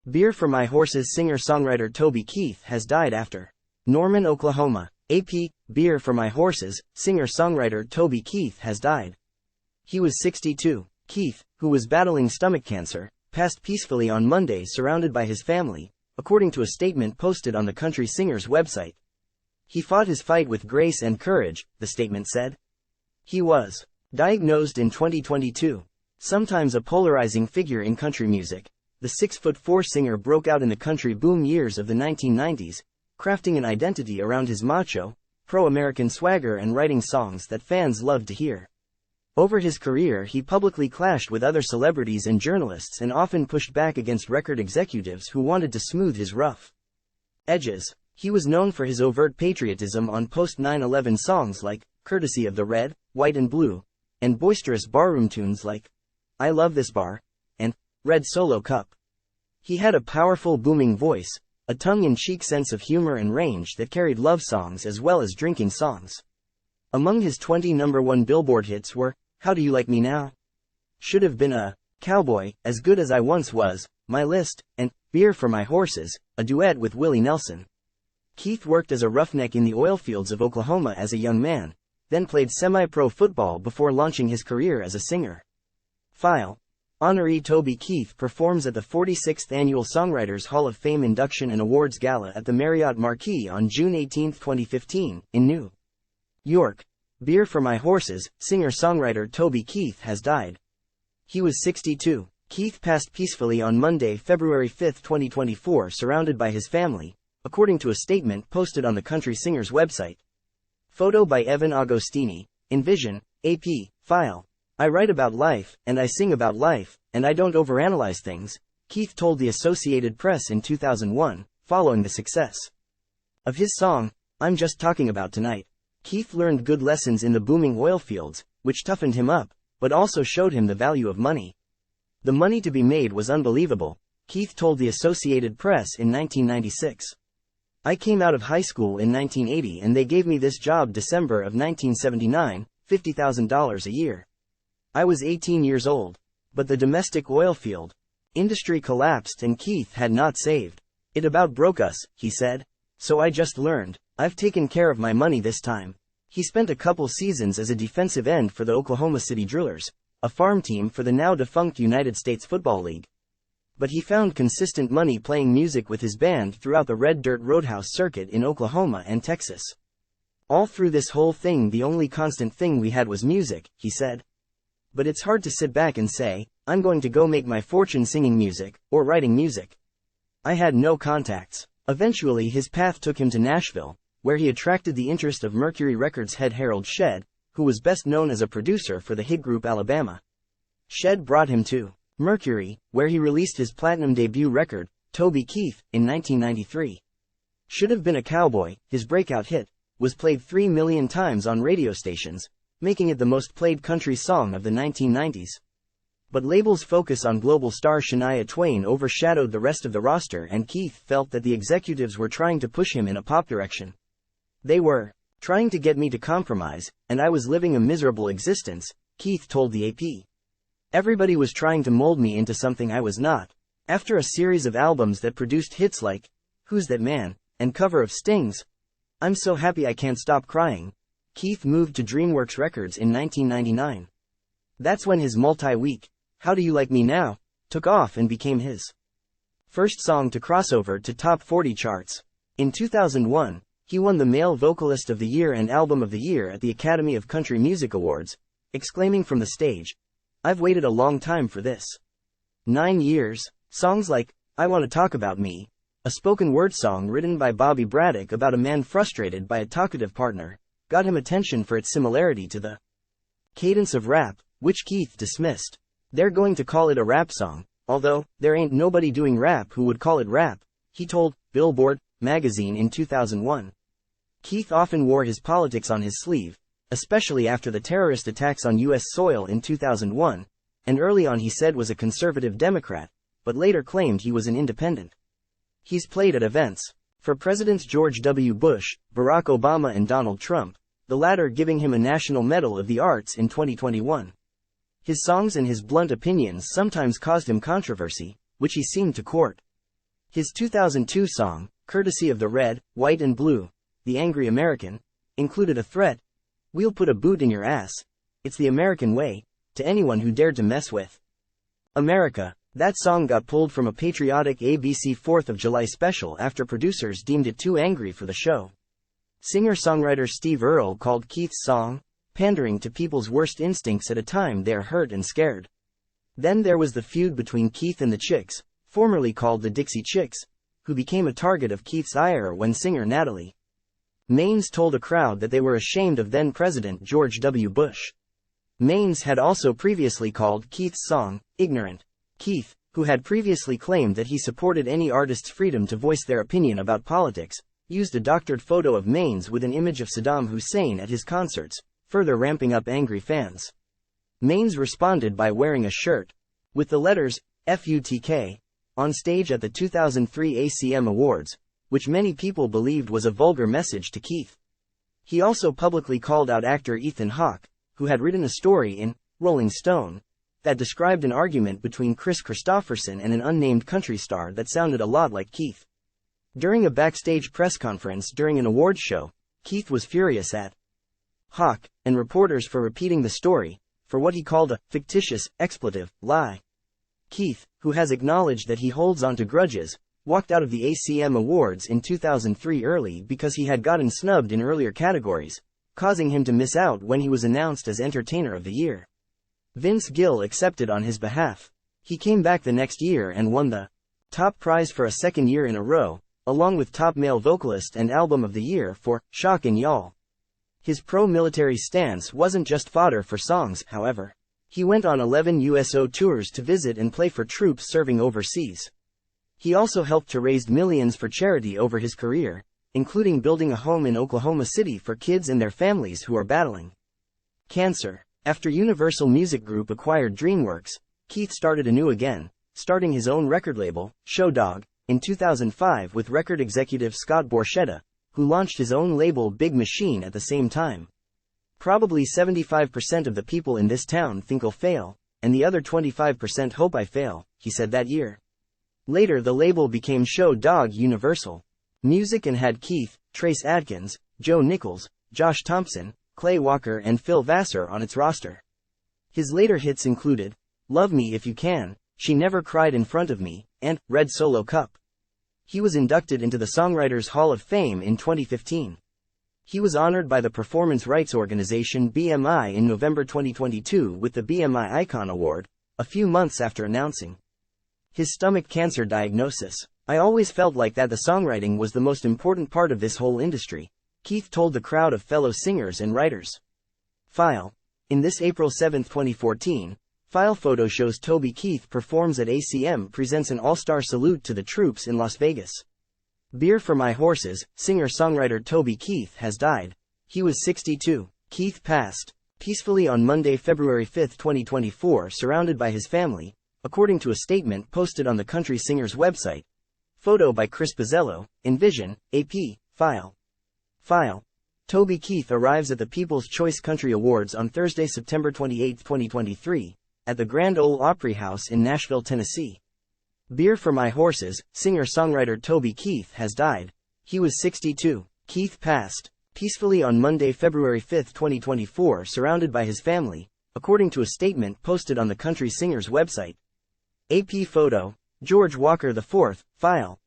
Beer for My Horses singer-songwriter Toby Keith has died after Norman, Oklahoma. AP, Beer for My Horses, singer-songwriter Toby Keith has died. He was 62. Keith, who was battling stomach cancer, passed peacefully on Monday surrounded by his family, according to a statement posted on the country singer's website. He fought his fight with grace and courage, the statement said. He was diagnosed in 2022. Sometimes a polarizing figure in country music, the 6'4" singer broke out in the country boom years of the 1990s, crafting an identity around his macho, pro-American swagger and writing songs that fans loved to hear. Over his career he publicly clashed with other celebrities and journalists and often pushed back against record executives who wanted to smooth his rough edges. He was known for his overt patriotism on post-9/11 songs like Courtesy of the Red, White and Blue, and boisterous barroom tunes like I Love This Bar and Red Solo Cup. He had a powerful booming voice, a tongue-in-cheek sense of humor and range that carried love songs as well as drinking songs. Among his 20 #1 Billboard hits were How Do You Like Me Now?, Should Have Been a Cowboy, As Good As I Once Was, My List, and Beer for My Horses, a duet with Willie Nelson. Keith worked as a roughneck in the oil fields of Oklahoma as a young man, then played semi-pro football before launching his career as a singer. File. Honoree Toby Keith performs at the 46th Annual Songwriters Hall of Fame Induction and Awards Gala at the Marriott Marquis on June 18, 2015, in New York. Beer for My Horses, singer-songwriter Toby Keith has died. He was 62. Keith passed peacefully on Monday, February 5, 2024, surrounded by his family, according to a statement posted on the country singer's website. Photo by Evan Agostini. Envision, AP, File. I write about life, and I sing about life, and I don't overanalyze things, Keith told the Associated Press in 2001, following the success of his song, I'm Just Talking About Tonight. Keith learned good lessons in the booming oil fields, which toughened him up, but also showed him the value of money. The money to be made was unbelievable, Keith told the Associated Press in 1996. I came out of high school in 1980 and they gave me this job December of 1979, $50,000 a year. I was 18 years old. But the domestic oil field industry collapsed and Keith had not saved. It about broke us, he said. So I just learned. I've taken care of my money this time. He spent a couple seasons as a defensive end for the Oklahoma City Drillers, a farm team for the now defunct United States Football League. But he found consistent money playing music with his band throughout the Red Dirt Roadhouse circuit in Oklahoma and Texas. All through this whole thing the only constant thing we had was music, he said. But it's hard to sit back and say, I'm going to go make my fortune singing music, or writing music. I had no contacts. Eventually his path took him to Nashville, where he attracted the interest of Mercury Records head Harold Shedd, who was best known as a producer for the hit group Alabama. Shedd brought him to Mercury, where he released his platinum debut record, Toby Keith, in 1993. Should Have Been a Cowboy, his breakout hit, was played 3 million times on radio stations, making it the most played country song of the 1990s. But labels' focus on global star Shania Twain overshadowed the rest of the roster and Keith felt that the executives were trying to push him in a pop direction. They were trying to get me to compromise, and I was living a miserable existence, Keith told the AP. Everybody was trying to mold me into something I was not. After a series of albums that produced hits like Who's That Man? And cover of Sting's I'm So Happy I Can't Stop Crying, Keith moved to DreamWorks Records in 1999. That's when his multi-week, How Do You Like Me Now? Took off and became his first song to cross over to top 40 charts. In 2001, he won the Male Vocalist of the Year and Album of the Year at the Academy of Country Music Awards, exclaiming from the stage, I've waited a long time for this. 9 years. Songs like I Want to Talk About Me, a spoken word song written by Bobby Braddock about a man frustrated by a talkative partner, got him attention for its similarity to the cadence of rap, which Keith dismissed. They're going to call it a rap song, although there ain't nobody doing rap who would call it rap, he told Billboard magazine in 2001. Keith often wore his politics on his sleeve, especially after the terrorist attacks on U.S. soil in 2001, and early on he said was a conservative Democrat, but later claimed he was an independent. He's played at events for Presidents George W. Bush, Barack Obama and Donald Trump, the latter giving him a National Medal of the Arts in 2021. His songs and his blunt opinions sometimes caused him controversy, which he seemed to court. His 2002 song, courtesy of the Red, White and Blue, The Angry American, included a threat: "We'll put a boot in your ass. It's the American way," to anyone who dared to mess with America. That song got pulled from a patriotic ABC 4th of July special after producers deemed it too angry for the show. Singer-songwriter Steve Earle called Keith's song pandering to people's worst instincts at a time they're hurt and scared. Then there was the feud between Keith and the Chicks, formerly called the Dixie Chicks, who became a target of Keith's ire when singer Natalie Maines told a crowd that they were ashamed of then-President George W. Bush. Maines had also previously called Keith's song ignorant. Keith, who had previously claimed that he supported any artist's freedom to voice their opinion about politics, used a doctored photo of Maines with an image of Saddam Hussein at his concerts, further ramping up angry fans. Maines responded by wearing a shirt with the letters FUTK on stage at the 2003 ACM Awards, which many people believed was a vulgar message to Keith. He also publicly called out actor Ethan Hawke, who had written a story in Rolling Stone that described an argument between Chris Christopherson and an unnamed country star that sounded a lot like Keith. During a backstage press conference during an awards show, Keith was furious at Hawke and reporters for repeating the story, for what he called a fictitious, expletive lie. Keith, who has acknowledged that he holds onto grudges, walked out of the ACM Awards in 2003 early because he had gotten snubbed in earlier categories, causing him to miss out when he was announced as Entertainer of the Year. Vince Gill accepted on his behalf. He came back the next year and won the top prize for a second year in a row, along with Top Male Vocalist and Album of the Year for Shockin' Y'all. His pro-military stance wasn't just fodder for songs, however. He went on 11 USO tours to visit and play for troops serving overseas. He also helped to raise millions for charity over his career, including building a home in Oklahoma City for kids and their families who are battling cancer. After Universal Music Group acquired DreamWorks, Keith started anew again, starting his own record label, Show Dog, in 2005 with record executive Scott Borchetta, who launched his own label Big Machine at the same time. "Probably 75% of the people in this town think I'll fail, and the other 25% hope I fail," he said that year. Later the label became Show Dog Universal Music and had Keith, Trace Adkins, Joe Nichols, Josh Thompson, Clay Walker and Phil Vassar on its roster. His later hits included Love Me If You Can, She Never Cried in Front of Me, and Red Solo Cup. He was inducted into the Songwriters Hall of Fame in 2015. He was honored by the performance rights organization BMI in November 2022 with the BMI Icon Award, a few months after announcing his stomach cancer diagnosis. "I always felt like that the songwriting was the most important part of this whole industry," Keith told the crowd of fellow singers and writers. File. In this April 7, 2014, File photo shows Toby Keith performs at ACM presents an all-star salute to the troops in Las Vegas. Beer for My Horses, singer-songwriter Toby Keith has died. He was 62. Keith passed peacefully on Monday, February 5, 2024, surrounded by his family, according to a statement posted on the country singer's website. Photo by Chris Pizzello, Envision, AP, File. File. Toby Keith arrives at the People's Choice Country Awards on Thursday, September 28, 2023, at the Grand Ole Opry House in Nashville, Tennessee. Beer for My Horses, singer-songwriter Toby Keith has died. He was 62. Keith passed peacefully on Monday, February 5, 2024, surrounded by his family, according to a statement posted on the country singer's website. AP photo, George Walker IV, File.